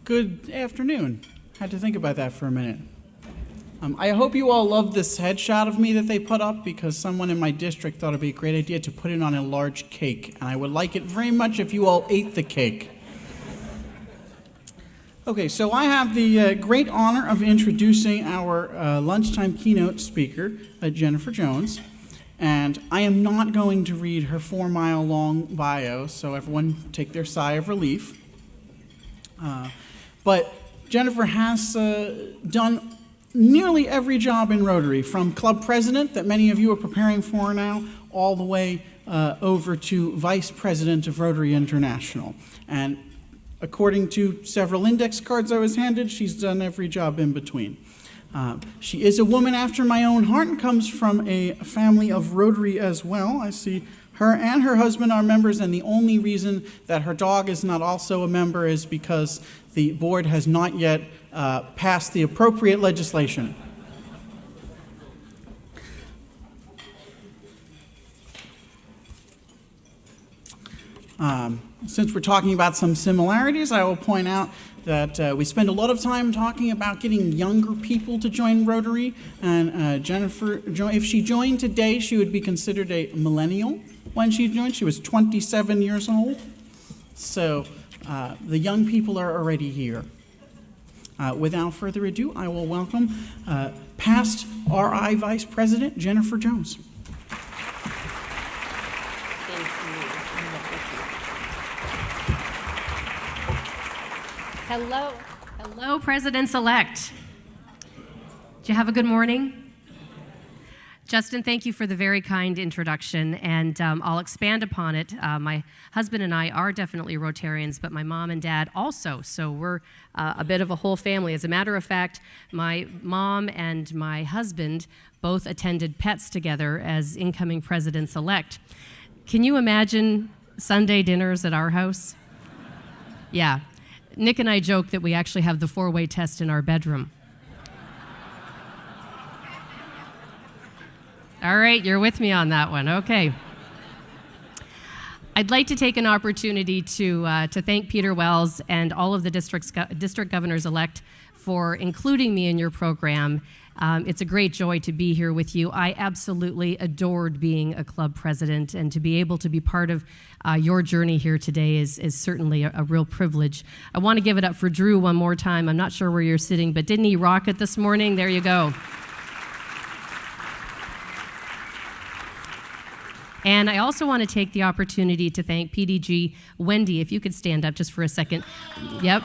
Good afternoon. Had to think about that for a minute. I hope you all love this headshot of me that they put up because someone in my district thought it'd be a great idea to put it on a large cake, and I would like it very much if you all ate the cake. Okay, so I have the great honor of introducing our lunchtime keynote speaker, Jennifer Jones, and I am not going to read her 4-mile-long bio, so everyone take their sigh of relief. But Jennifer has done nearly every job in Rotary, from club president that many of you are preparing for now, all the way over to vice president of Rotary International. And according to several index cards I was handed, she's done every job in between. She is a woman after my own heart and comes from a family of Rotary as well. I see her and her husband are members, and the only reason that her dog is not also a member is because the board has not yet passed the appropriate legislation. Since we're talking about some similarities, I will point out that we spend a lot of time talking about getting younger people to join Rotary, and Jennifer, if she joined today, she would be considered a millennial. When she joined, she was 27 years old, so the young people are already here. Without further ado, I will welcome past RI Vice President Jennifer Jones. Hello, Presidents-elect. Did you have a good morning? Justin, thank you for the very kind introduction, and I'll expand upon it. My husband and I are definitely Rotarians, but my mom and dad also, so we're a bit of a whole family. As a matter of fact, my mom and my husband both attended PETS together as incoming presidents-elect. Can you imagine Sunday dinners at our house? Yeah. Nick and I joke that we actually have the 4-way test in our bedroom. All right, you're with me on that one. Okay. I'd like to take an opportunity to thank Peter Wells and all of the district governors-elect for including me in your program. It's a great joy to be here with you. I absolutely adored being a club president, and to be able to be part of your journey here today is certainly a real privilege. I want to give it up for Drew one more time. I'm not sure where you're sitting, but didn't he rock it this morning? There you go. And I also want to take the opportunity to thank PDG Wendy, if you could stand up just for a second. Yep.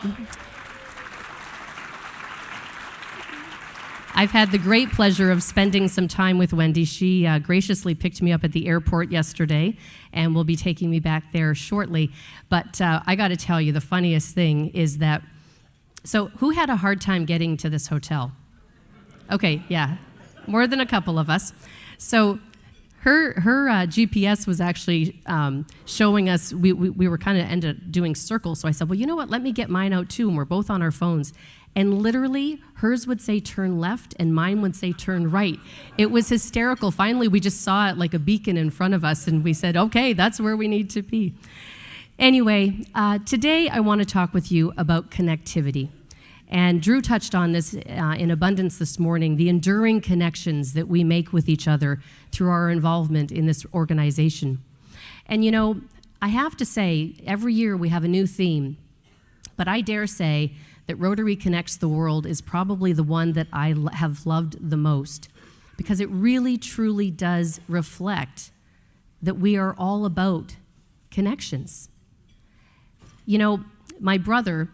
I've had the great pleasure of spending some time with Wendy. She graciously picked me up at the airport yesterday and will be taking me back there shortly. But I got to tell you, the funniest thing is that, so who had a hard time getting to this hotel? Okay, yeah, more than a couple of us. So her GPS was actually showing us, we were kind of ended up doing circles, so I said, well, you know what, let me get mine out too, and we're both on our phones. And literally, hers would say turn left, and mine would say turn right. It was hysterical. Finally, we just saw it like a beacon in front of us, and we said, okay, that's where we need to be. Anyway, today I want to talk with you about connectivity. And Drew touched on this in abundance this morning, the enduring connections that we make with each other through our involvement in this organization. And you know, I have to say, every year we have a new theme, but I dare say that Rotary Connects the World is probably the one that I have loved the most, because it really, truly does reflect that we are all about connections. You know, my brother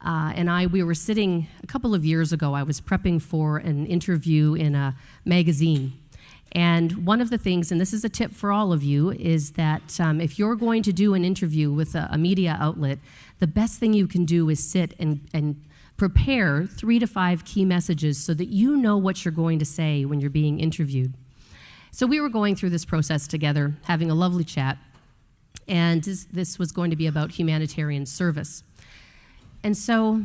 and we were sitting a couple of years ago. I was prepping for an interview in a magazine. And one of the things, and this is a tip for all of you, is that if you're going to do an interview with a media outlet, the best thing you can do is sit and prepare 3 to 5 key messages so that you know what you're going to say when you're being interviewed. So we were going through this process together, having a lovely chat, and this was going to be about humanitarian service. And so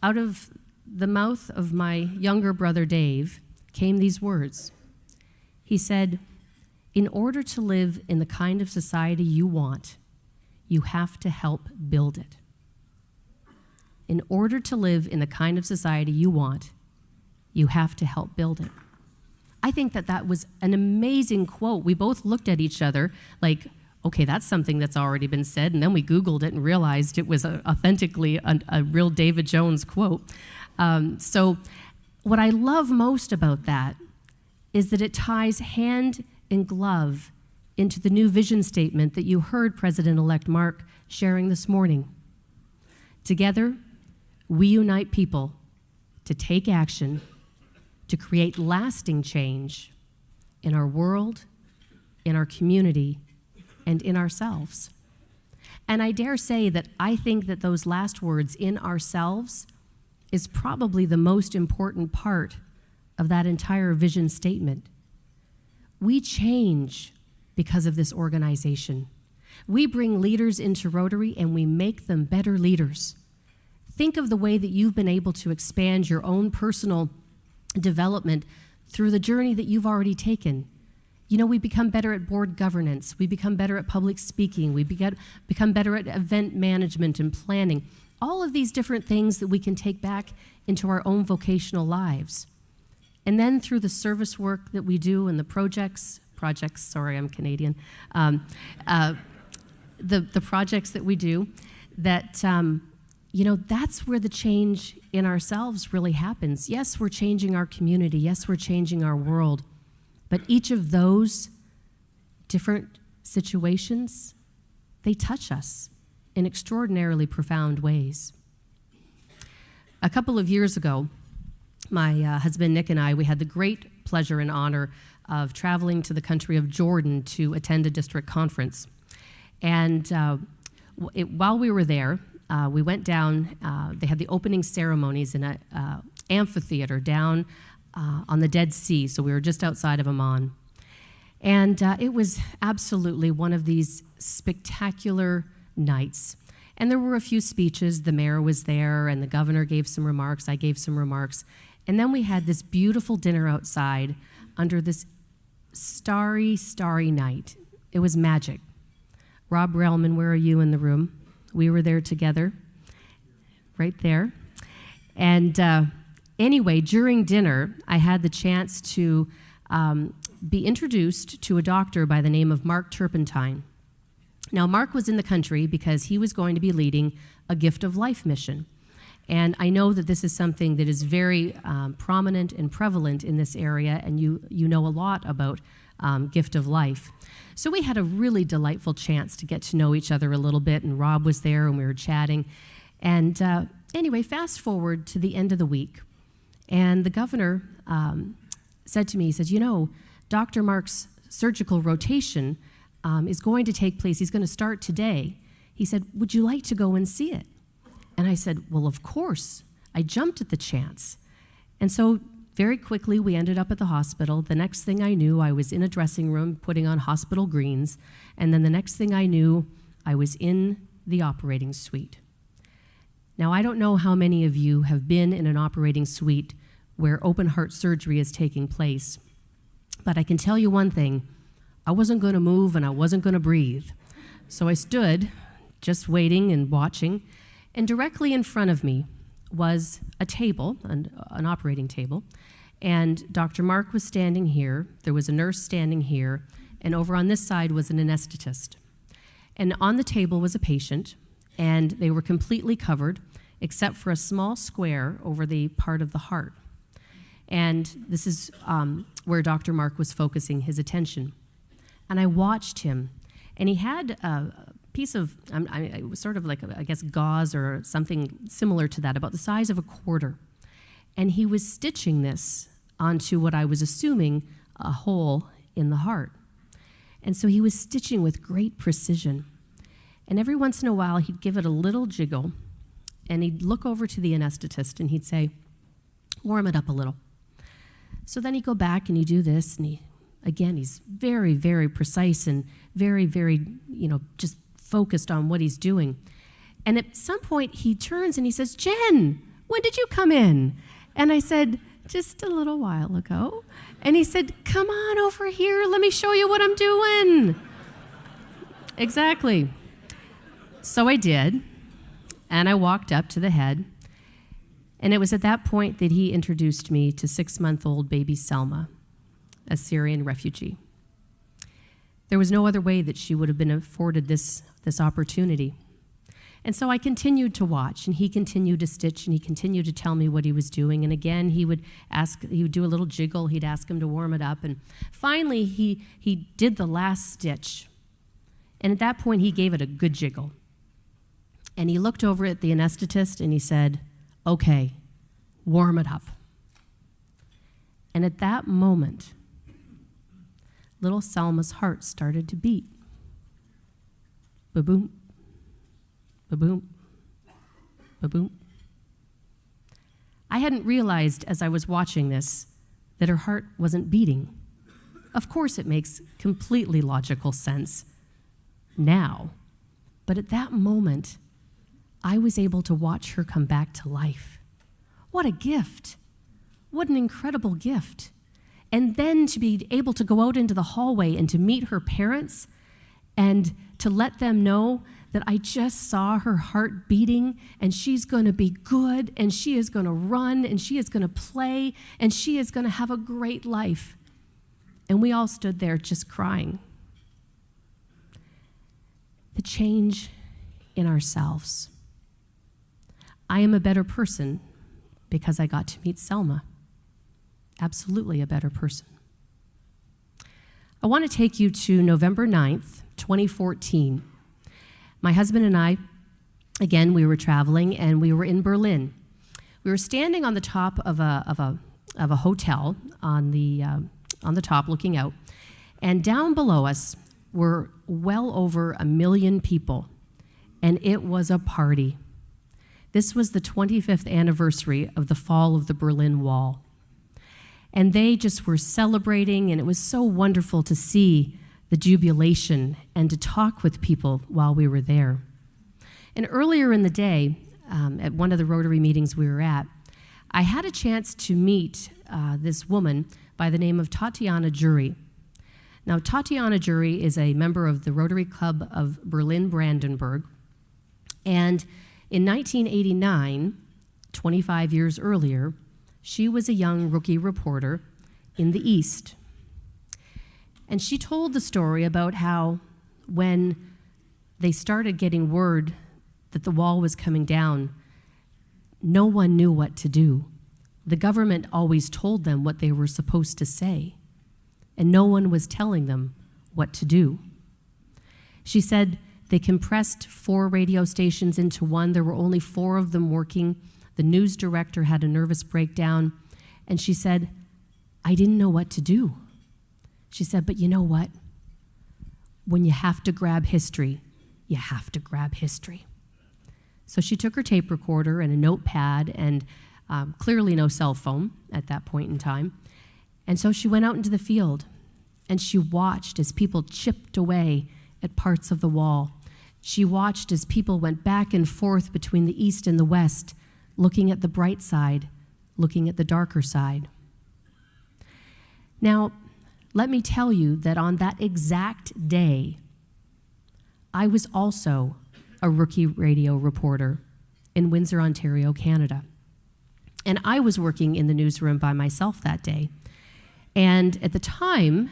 out of the mouth of my younger brother Dave came these words. He said, in order to live in the kind of society you want, you have to help build it. in order to live in the kind of society you want, you have to help build it. I think that that was an amazing quote. We both looked at each other like, okay, that's something that's already been said, and then we Googled it and realized it was authentically a real David Jones quote. So what I love most about that is that it ties hand in glove into the new vision statement that you heard President-elect Mark sharing this morning. Together, we unite people to take action, to create lasting change in our world, in our community, and in ourselves. And I dare say that I think that those last words, in ourselves, is probably the most important part of that entire vision statement. We change because of this organization. We bring leaders into Rotary and we make them better leaders. Think of the way that you've been able to expand your own personal development through the journey that you've already taken. You know, we become better at board governance, we become better at public speaking, we become better at event management and planning. All of these different things that we can take back into our own vocational lives. And then through the service work that we do and the projects, sorry, I'm Canadian, the projects that we do, that, you know, that's where the change in ourselves really happens. Yes, we're changing our community. Yes, we're changing our world. But each of those different situations, they touch us in extraordinarily profound ways. A couple of years ago, my husband Nick and I, we had the great pleasure and honor of traveling to the country of Jordan to attend a district conference. And while we were there, we went down, they had the opening ceremonies in an amphitheater down on the Dead Sea, so we were just outside of Amman. And it was absolutely one of these spectacular nights. And there were a few speeches. The mayor was there, and the governor gave some remarks. I gave some remarks. And then we had this beautiful dinner outside under this starry, starry night. It was magic. Rob Relman, where are you in the room? We were there together, right there. And anyway, during dinner, I had the chance to be introduced to a doctor by the name of Mark Turpentine. Now, Mark was in the country because he was going to be leading a Gift of Life mission. And I know that this is something that is very prominent and prevalent in this area, and you know a lot about Gift of Life. So we had a really delightful chance to get to know each other a little bit, and Rob was there, and we were chatting. And anyway, fast forward to the end of the week, and the governor said to me, he said, you know, Dr. Mark's surgical rotation is going to take place. He's going to start today. He said, would you like to go and see it? And I said, well, of course. I jumped at the chance. And so very quickly, we ended up at the hospital. The next thing I knew, I was in a dressing room putting on hospital greens. And then the next thing I knew, I was in the operating suite. Now, I don't know how many of you have been in an operating suite where open heart surgery is taking place. But I can tell you one thing. I wasn't going to move and I wasn't going to breathe. So I stood, just waiting and watching. And directly in front of me was a table, an operating table, and Dr. Mark was standing here, there was a nurse standing here, and over on this side was an anesthetist. And on the table was a patient, and they were completely covered, except for a small square over the part of the heart. And this is where Dr. Mark was focusing his attention. And I watched him, and he had a piece of, it was sort of like, I guess, gauze or something similar to that, about the size of a quarter. And he was stitching this onto what I was assuming a hole in the heart. And so he was stitching with great precision. And every once in a while, he'd give it a little jiggle, and he'd look over to the anesthetist, and he'd say, warm it up a little. So then he'd go back, and he'd do this, and he's very, very precise and very, very, just focused on what he's doing. And at some point, he turns and he says, Jen, when did you come in? And I said, just a little while ago. And he said, come on over here. Let me show you what I'm doing. Exactly. So I did. And I walked up to the head. And it was at that point that he introduced me to 6-month-old baby Selma, a Syrian refugee. There was no other way that she would have been afforded this opportunity. And so I continued to watch, and he continued to stitch, and he continued to tell me what he was doing. And again, he would do a little jiggle, he'd ask him to warm it up. And finally, he did the last stitch. And at that point, he gave it a good jiggle. And he looked over at the anesthetist, and he said, "Okay, warm it up." And at that moment, little Selma's heart started to beat. Ba-boom, ba-boom, ba-boom. I hadn't realized as I was watching this that her heart wasn't beating. Of course, it makes completely logical sense now. But at that moment, I was able to watch her come back to life. What a gift. What an incredible gift. And then to be able to go out into the hallway and to meet her parents and to let them know that I just saw her heart beating and she's going to be good and she is going to run and she is going to play and she is going to have a great life. And we all stood there just crying. The change in ourselves. I am a better person because I got to meet Selma. Absolutely a better person. I want to take you to November 9th, 2014. My husband and I, again, we were traveling and we were in Berlin. We were standing on the top of a hotel on the top looking out, and down below us were well over 1 million people, and it was a party. This was the 25th anniversary of the fall of the Berlin Wall. And they just were celebrating, and it was so wonderful to see the jubilation and to talk with people while we were there. And earlier in the day, at one of the Rotary meetings we were at, I had a chance to meet this woman by the name of Tatiana Jury. Now, Tatiana Jury is a member of the Rotary Club of Berlin-Brandenburg, and in 1989, 25 years earlier, she was a young rookie reporter in the East. And she told the story about how when they started getting word that the wall was coming down, no one knew what to do. The government always told them what they were supposed to say, and no one was telling them what to do. She said they compressed 4 radio stations into one. There were only 4 of them working. The news director had a nervous breakdown, and she said, "I didn't know what to do." She said, "But you know what? When you have to grab history, you have to grab history." So she took her tape recorder and a notepad and clearly no cell phone at that point in time. And so she went out into the field, and she watched as people chipped away at parts of the wall. She watched as people went back and forth between the East and the West, looking at the bright side, looking at the darker side. Now, let me tell you that on that exact day, I was also a rookie radio reporter in Windsor, Ontario, Canada. And I was working in the newsroom by myself that day. And at the time,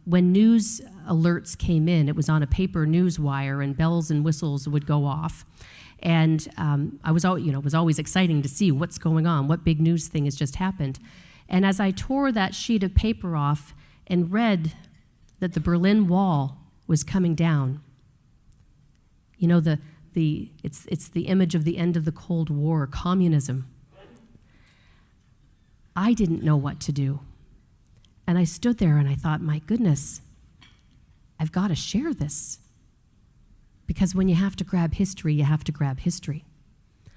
when news alerts came in, it was on a paper news wire, and bells and whistles would go off. And it was always exciting to see what's going on, what big news thing has just happened. And as I tore that sheet of paper off and read that the Berlin Wall was coming down, you know, it's the image of the end of the Cold War, communism. I didn't know what to do. And I stood there and I thought, my goodness, I've got to share this. Because when you have to grab history, you have to grab history.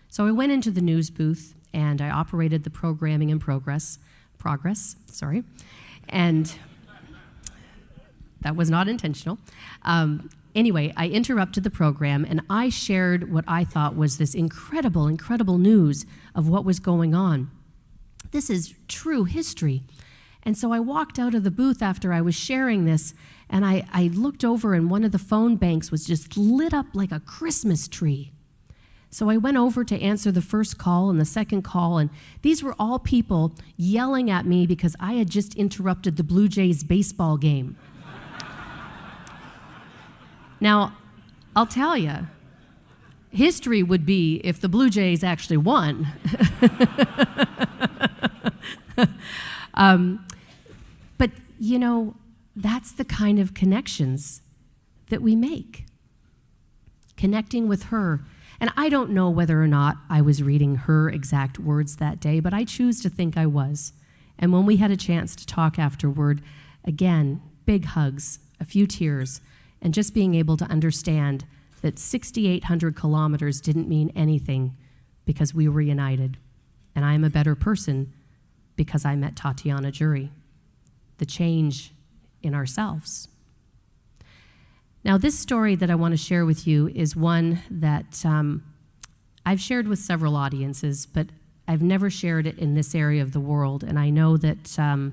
So I went into the news booth and I operated the programming in progress, and that was not intentional. Anyway, I interrupted the program and I shared what I thought was this incredible, incredible news of what was going on. This is true history. And so I walked out of the booth after I was sharing this, and I looked over, and one of the phone banks was just lit up like a Christmas tree. So I went over to answer the first call and the second call, and these were all people yelling at me because I had just interrupted the Blue Jays baseball game. Now, I'll tell you, history would be if the Blue Jays actually won. But, you know, that's the kind of connections that we make. Connecting with her. And I don't know whether or not I was reading her exact words that day, but I choose to think I was. And when we had a chance to talk afterward, again, big hugs, a few tears, and just being able to understand that 6,800 kilometers didn't mean anything because we were united. And I am a better person because I met Tatiana Jury. The change in ourselves. Now, this story that I want to share with you is one that I've shared with several audiences, but I've never shared it in this area of the world, and I know that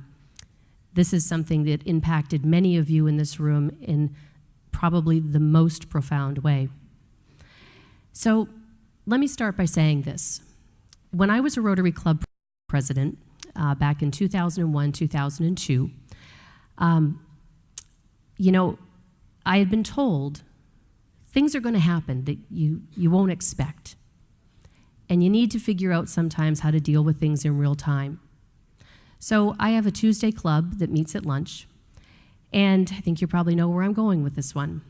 this is something that impacted many of you in this room in probably the most profound way. So let me start by saying this. When I was a Rotary Club president back in 2001, 2002, you know, I had been told things are going to happen that you won't expect. And you need to figure out sometimes how to deal with things in real time. So I have a Tuesday club that meets at lunch. And I think you probably know where I'm going with this one.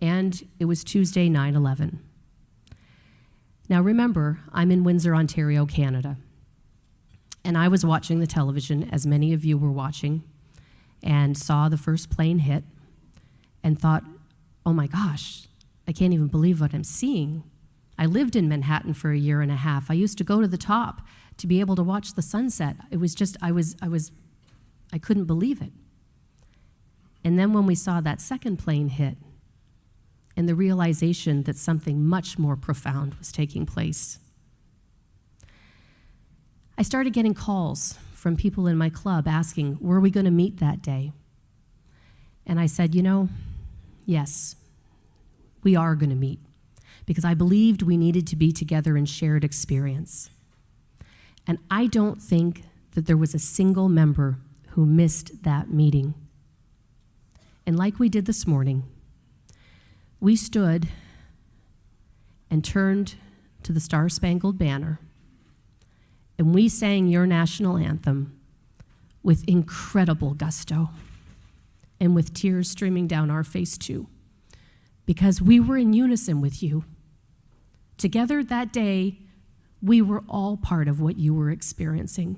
And it was Tuesday, 9/11. Now remember, I'm in Windsor, Ontario, Canada. And I was watching the television, as many of you were watching, and saw the first plane hit and thought, oh my gosh, I can't even believe what I'm seeing. I lived in Manhattan for a year and a half. I used to go to the top to be able to watch the sunset. It was just, I couldn't believe it. And then when we saw that second plane hit, and the realization that something much more profound was taking place, I started getting calls from people in my club asking, were we going to meet that day? And I said, you know, yes, we are going to meet, because I believed we needed to be together in shared experience. And I don't think that there was a single member who missed that meeting. And like we did this morning, we stood and turned to the Star-Spangled Banner, and we sang your national anthem with incredible gusto and with tears streaming down our face too, because we were in unison with you. Together that day, we were all part of what you were experiencing.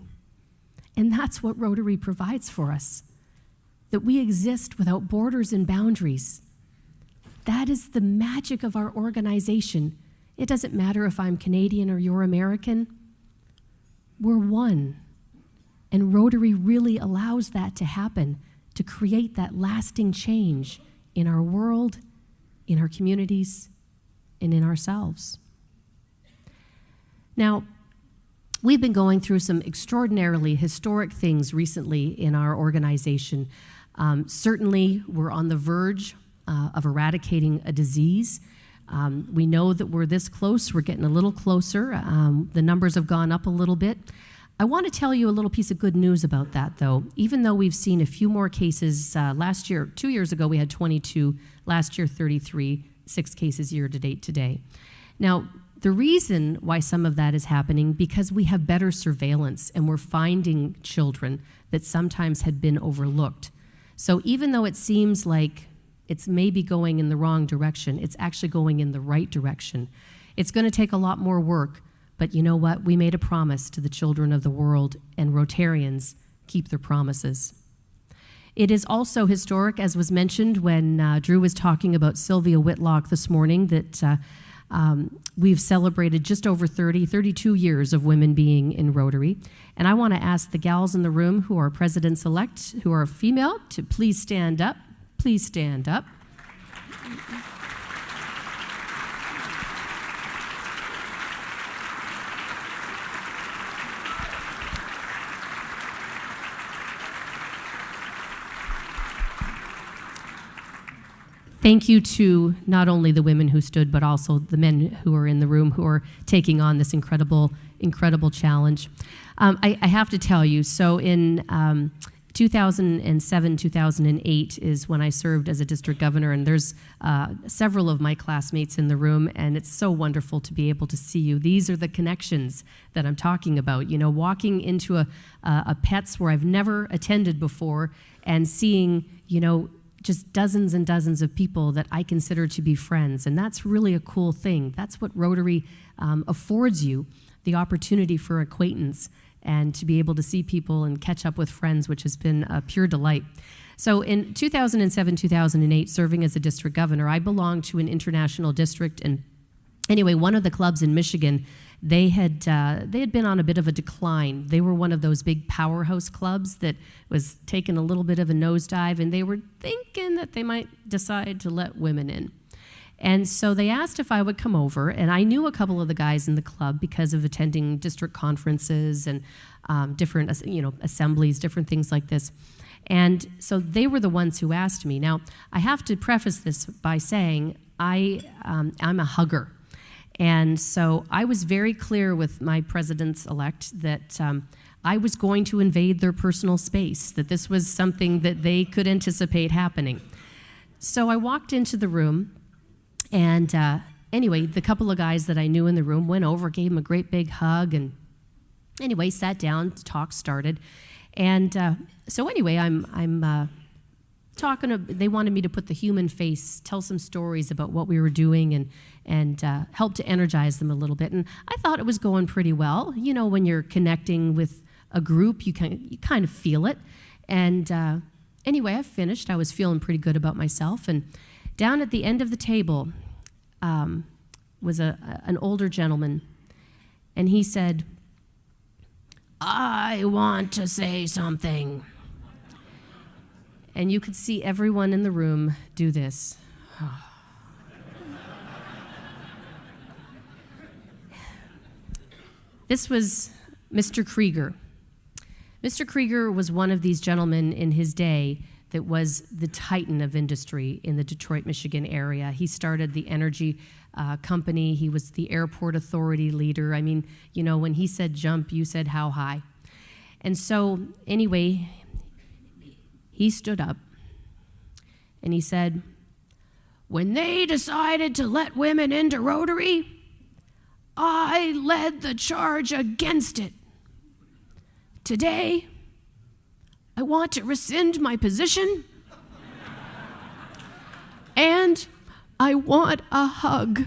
And that's what Rotary provides for us, that we exist without borders and boundaries. That is the magic of our organization. It doesn't matter if I'm Canadian or you're American. We're one. And Rotary really allows that to happen, to create that lasting change in our world, in our communities, and in ourselves. Now, we've been going through some extraordinarily historic things recently in our organization. Certainly, we're on the verge of eradicating a disease. We know that we're this close. We're getting a little closer. The numbers have gone up a little bit. I want to tell you a little piece of good news about that, though. Even though we've seen a few more cases last year, 2 years ago we had 22, last year 33, 6 cases year to date today. Now, the reason why some of that is happening, because we have better surveillance and we're finding children that sometimes had been overlooked. So even though it seems like it's maybe going in the wrong direction, it's actually going in the right direction. It's going to take a lot more work, but you know what? We made a promise to the children of the world, and Rotarians keep their promises. It is also historic, as was mentioned when Drew was talking about Sylvia Whitlock this morning, that we've celebrated just over 32 years of women being in Rotary. And I want to ask the gals in the room who are presidents-elect, who are female, to please stand up. Please stand up. thank you to not only the women who stood, but also the men who are in the room who are taking on this incredible challenge. I have to tell you, so in 2007, 2008 is when I served as a district governor, and there's several of my classmates in the room, and it's so wonderful to be able to see you. These are the connections that I'm talking about, you know, walking into a Pets where I've never attended before and seeing, you know, just dozens and dozens of people that I consider to be friends, and that's really a cool thing. That's what Rotary affords you, the opportunity for acquaintance and to be able to see people and catch up with friends, which has been a pure delight. So in 2007, 2008, serving as a district governor, I belonged to an international district, and anyway, one of the clubs in Michigan, they had been on a bit of a decline. They were one of those big powerhouse clubs that was taking a little bit of a nosedive, and they were thinking that they might decide to let women in. And so they asked if I would come over, and I knew a couple of the guys in the club because of attending district conferences and different, you know, assemblies, different things like this. And so they were the ones who asked me. Now, I have to preface this by saying I'm a hugger. And so I was very clear with my presidents-elect that I was going to invade their personal space, that this was something that they could anticipate happening. So I walked into the room, and anyway, the couple of guys that I knew in the room went over, gave him a great big hug, and anyway, sat down, talk started. And so anyway, I'm talking, they wanted me to put the human face, tell some stories about what we were doing and help to energize them a little bit. And I thought it was going pretty well. You know, when you're connecting with a group, you kind of feel it. And anyway, I finished. I was feeling pretty good about myself. And down at the end of the table was an older gentleman, and he said, "I want to say something." And you could see everyone in the room do this. This was Mr. Krieger. Mr. Krieger was one of these gentlemen in his day that was the titan of industry in the Detroit, Michigan area. He started the energy company. He was the airport authority leader. I mean, you know, when he said jump, you said how high. And so, anyway, he stood up and he said, "When they decided to let women into Rotary, I led the charge against it. Today, I want to rescind my position, and I want a hug."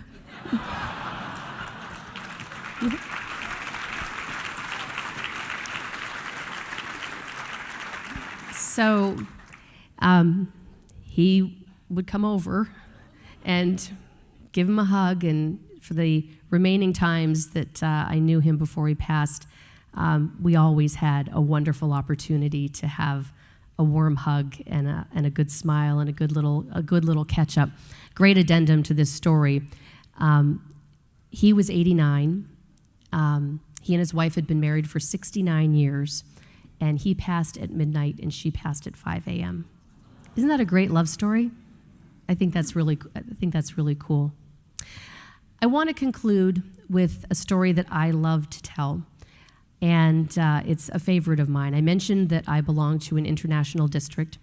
So he would come over and give him a hug, and for the remaining times that I knew him before he passed, we always had a wonderful opportunity to have a warm hug and a good smile and a good little catch up. Great addendum to this story. He was 89. He and his wife had been married for 69 years, and he passed at midnight and she passed at 5 a.m. Isn't that a great love story? I think that's really cool. I want to conclude with a story that I love to tell, and it's a favorite of mine. I mentioned that I belong to an international district,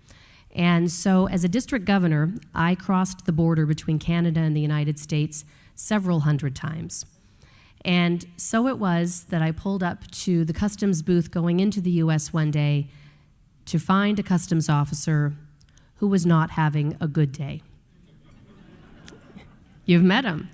and so as a district governor, I crossed the border between Canada and the United States several hundred times. And so it was that I pulled up to the customs booth going into the U.S. one day to find a customs officer who was not having a good day. You've met him.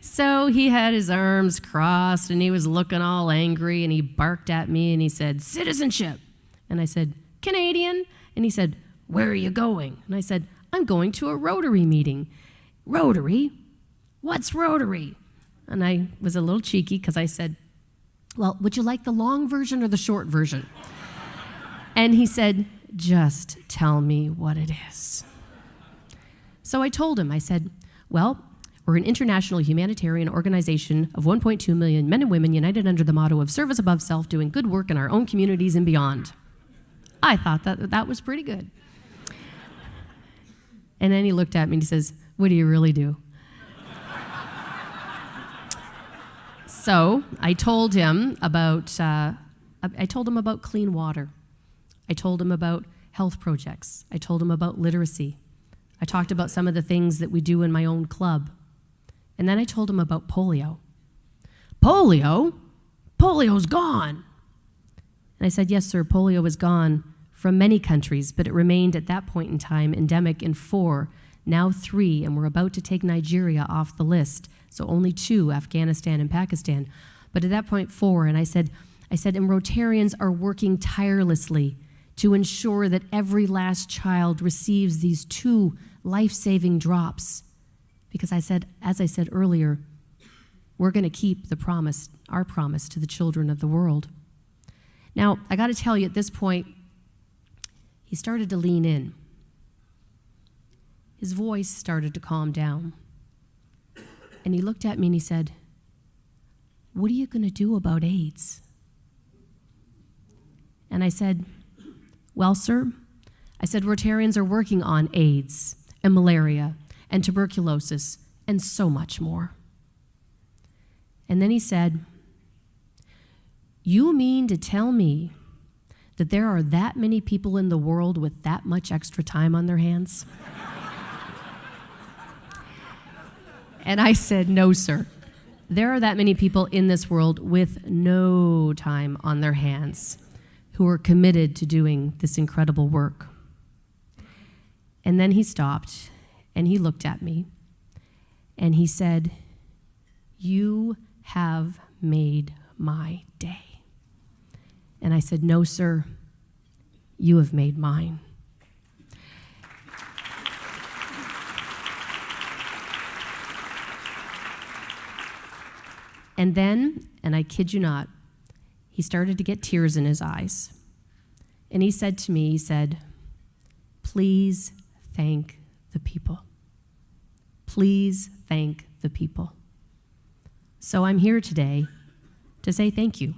So he had his arms crossed, and he was looking all angry, and he barked at me, and he said, "Citizenship." And I said, "Canadian." And he said, "Where are you going?" And I said, "I'm going to a Rotary meeting." "Rotary? What's Rotary?" And I was a little cheeky because I said, "Well, would you like the long version or the short version?" And he said, "Just tell me what it is." So I told him, I said, "Well, we're an international humanitarian organization of 1.2 million men and women united under the motto of service above self, doing good work in our own communities and beyond." I thought that was pretty good. And then he looked at me and he says, what do you really do? So I told him about clean water. I told him about health projects. I told him about literacy. I talked about some of the things that we do in my own club. And then I told him about polio. Polio? Polio's gone. And I said, yes, sir, polio is gone from many countries, but it remained at that point in time endemic in 4, now 3, and we're about to take Nigeria off the list. So only 2, Afghanistan and Pakistan. But at that point, 4, and I said, and Rotarians are working tirelessly to ensure that every last child receives these 2 life-saving drops. Because as I said earlier, we're going to keep the promise, our promise to the children of the world. Now, I got to tell you, at this point, he started to lean in. His voice started to calm down. And he looked at me and he said, what are you going to do about AIDS? And I said, well, sir, I said, Rotarians are working on AIDS and malaria and tuberculosis and so much more. And then he said, you mean to tell me that there are that many people in the world with that much extra time on their hands? And I said, no, sir. There are that many people in this world with no time on their hands who are committed to doing this incredible work. And then he stopped and he looked at me and he said, you have made my day. And I said, no, sir, you have made mine. And then, and I kid you not, he started to get tears in his eyes. And he said to me, he said, please thank the people. Please thank the people. So I'm here today to say thank you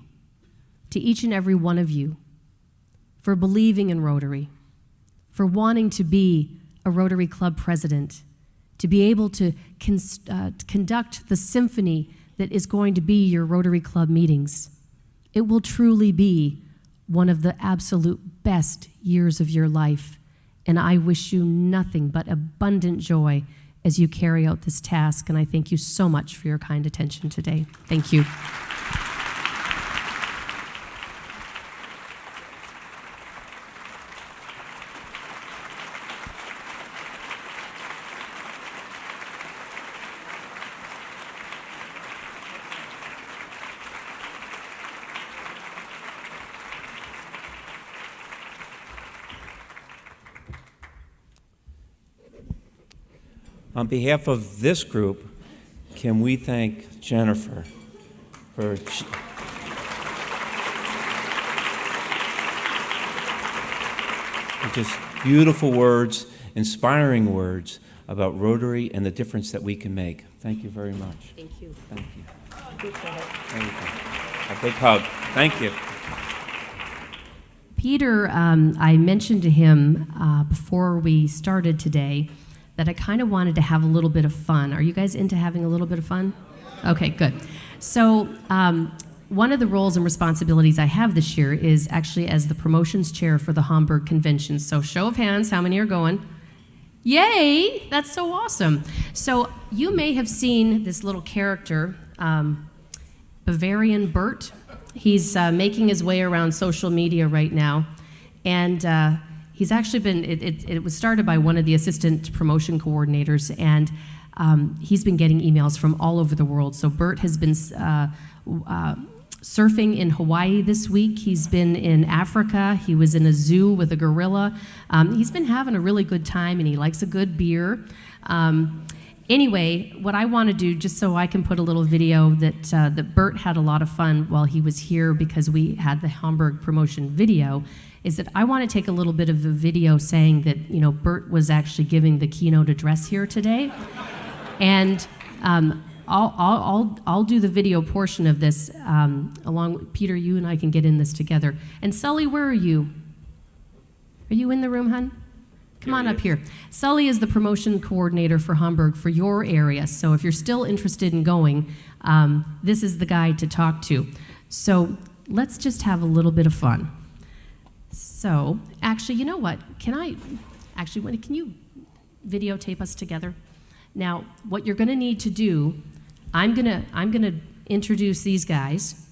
to each and every one of you for believing in Rotary, for wanting to be a Rotary Club president, to be able to conduct the symphony that is going to be your Rotary Club meetings. It will truly be one of the absolute best years of your life, and I wish you nothing but abundant joy as you carry out this task, and I thank you so much for your kind attention today. Thank you. On behalf of this group, can we thank Jennifer for just beautiful words, inspiring words about Rotary and the difference that we can make. Thank you very much. Thank you. Thank you. There you go. A big hug. Thank you. Peter, I mentioned to him before we started today that I kind of wanted to have a little bit of fun. Are you guys into having a little bit of fun? Okay, good. So one of the roles and responsibilities I have this year is actually as the promotions chair for the Hamburg Convention. So show of hands, how many are going? Yay, that's so awesome. So you may have seen this little character, Bavarian Bert. He's making his way around social media right now. And he's actually been, it was started by one of the assistant promotion coordinators, and he's been getting emails from all over the world. So Bert has been surfing in Hawaii this week. He's been in Africa. He was in a zoo with a gorilla. He's been having a really good time, and he likes a good beer. Anyway, what I want to do, just so I can put a little video that Bert had a lot of fun while he was here because we had the Hamburg promotion video, is that I want to take a little bit of the video saying that, you know, Bert was actually giving the keynote address here today. And I'll do the video portion of this along with Peter. You and I can get in this together. And Sully, where are you? Are you in the room, hon? Come on up here. Sully is the promotion coordinator for Hamburg for your area. So if you're still interested in going, this is the guy to talk to. So let's just have a little bit of fun. So actually, you know what? Can you videotape us together? Now, what you're going to need to do, I'm gonna introduce these guys,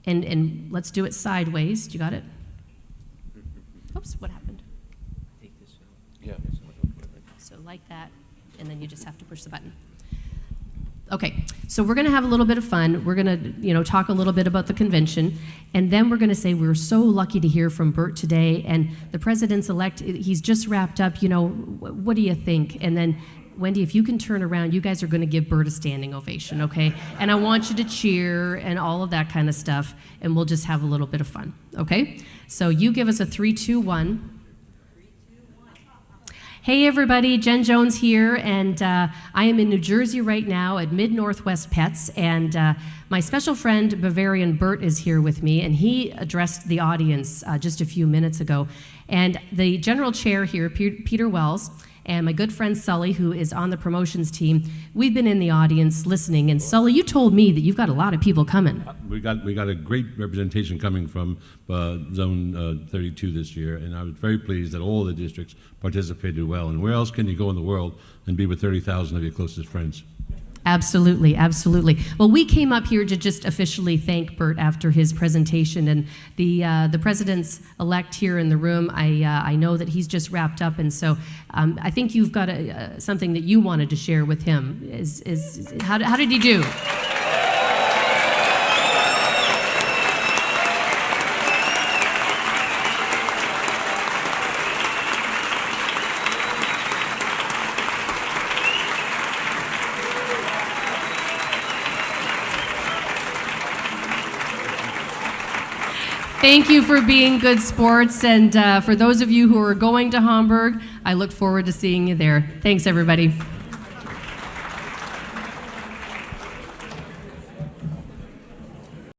and let's do it sideways. You got it? Oops, what happened? Yeah. So like that, and then you just have to push the button. Okay, so we're going to have a little bit of fun. We're going to, talk a little bit about the convention, and then we're going to say we're so lucky to hear from Bert today, and the president's-elect, he's just wrapped up, what do you think? And then, Wendy, if you can turn around, you guys are going to give Bert a standing ovation, okay? And I want you to cheer and all of that kind of stuff, and we'll just have a little bit of fun, okay? So you give us a 3, 2, 1. Hey everybody, Jen Jones here, and I am in New Jersey right now at Mid-Northwest Pets, and my special friend Bavarian Bert is here with me, and he addressed the audience just a few minutes ago. And the general chair here, Peter Wells, and my good friend Sully, who is on the promotions team, we've been in the audience listening. And Sully, you told me that you've got a lot of people coming. We got a great representation coming from Zone 32 this year, and I was very pleased that all the districts participated well. And where else can you go in the world and be with 30,000 of your closest friends? Absolutely, absolutely. Well, we came up here to just officially thank Bert after his presentation, and the president's-elect here in the room, I know that he's just wrapped up, and so I think you've got something that you wanted to share with him. How did he do? Thank you for being good sports, and for those of you who are going to Hamburg, I look forward to seeing you there. Thanks, everybody.